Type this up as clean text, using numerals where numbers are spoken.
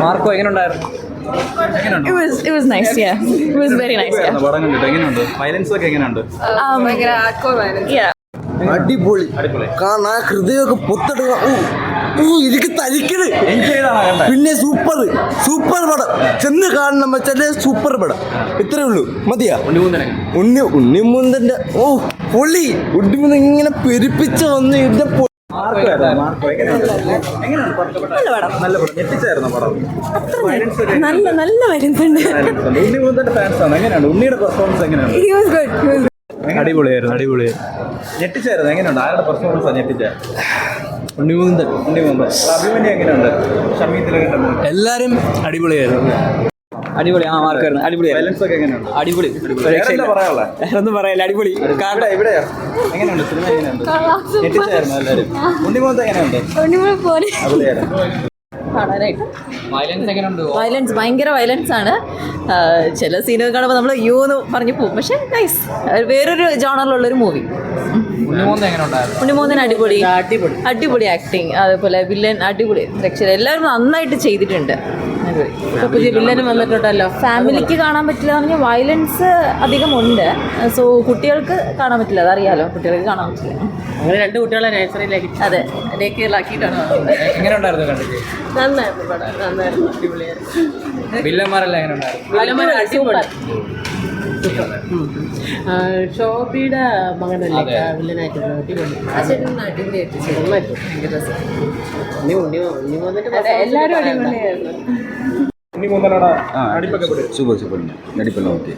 Marco എങ്ങനെ ഉണ്ടായിരുന്നു? It was nice, yeah. It was very nice, yeah. പടം കണ്ടിട്ട് എങ്ങനെയുണ്ട്? വയലൻസ് ഒക്കെ എങ്ങനെയുണ്ട്? ഭയങ്കര hardcore violence. Yeah. അടിപൊളി കാണാ ഹൃദയമൊക്കെ പൊത്തെടുക്ക എനിക്ക് തരിക്കണ് പിന്നെ സൂപ്പർ പടം ചെന്ന് കാണണം വെച്ചാല് സൂപ്പർ പടം ഇത്രേ ഉള്ളൂ മതിയാ. ഉണ്ണിമുന്തന്റെ പൊളി ഉണ്ണിമുന്ത ഇങ്ങനെ പെരുപ്പിച്ച വന്ന് ഇതിന്റെ നല്ല വരുന്നുണ്ട്. ഉണ്ണിയുടെ പെർഫോമൻസ് എങ്ങനെയാണ്? അടിപൊളിയായിരുന്നു. ഞെട്ടിച്ചായിരുന്നു. എങ്ങനെയുണ്ട്? ആരുടെ പെർഫോമൻസാണ് ഞെട്ടിച്ച? ഉണ്ണിമുന്തൻ. അഭിമന്യു എങ്ങനെയുണ്ട്? എല്ലാരും അടിപൊളിയായിരുന്നു. അടിപൊളി. മാർക്കായിരുന്നു. അടിപൊളി. വയലൻസ് ഒക്കെ എങ്ങനെയുണ്ട്? അടിപൊളി. ഒന്നും പറയല്ല. അടിപൊളി. എവിടെയാ എങ്ങനെയുണ്ട് സിനിമ? എങ്ങനെയുണ്ട്? ഞെട്ടിച്ചായിരുന്നു എല്ലാവരും. ഉണ്ണിമുന്തൻ എങ്ങനെയുണ്ട്? വയലൻസ് ഭയങ്കര വയലൻസ് ആണ്. ചില സീനുകൾ കാണുമ്പോൾ നമ്മൾ യു എന്ന് പറഞ്ഞു പോകും. പക്ഷെ നൈസ്, വേറൊരു ജോണറിലുള്ളൊരു മൂവി. ഉണ്ണിമൂന്നൻ അടിപൊളി ആക്ടിങ്. അതേപോലെ വില്ലൻ അടിപൊളി. രക്ഷ എല്ലാവരും നന്നായിട്ട് ചെയ്തിട്ടുണ്ട്. പുതിയ വില്ലനും വന്നിട്ടുണ്ടല്ലോ. ഫാമിലിക്ക് കാണാൻ പറ്റില്ല എന്ന് പറഞ്ഞാൽ വയലൻസ് അധികം ഉണ്ട്. സോ കുട്ടികൾക്ക് കാണാൻ പറ്റില്ല, അതറിയാലോ. കുട്ടികൾക്ക് കാണാൻ പറ്റില്ല. അങ്ങനെ 2 കുട്ടികളെ നേഴ്സറിയിലേക്ക് അതെ ഡേക്കിലാക്കിയിട്ടാണ്. എങ്ങനെ ഉണ്ടായിരുന്നു കണ്ടിട്ട്? നന്നായിരുന്നു പടം, നന്നായിരുന്നു, അടിപൊളിയായിരുന്നു. വില്ലന്മാരെല്ലാം എങ്ങനെ ഉണ്ടായിരുന്നു? ഷോബിയുടെ മകനല്ലേ വില്ലനായിട്ടുള്ളത്? അടിപൊളിയായിട്ട് എല്ലാവരും അടിപൊളിയായിരുന്നു. സൂപ്പർ നടിപ്പെല്ലാം ഓക്കെ.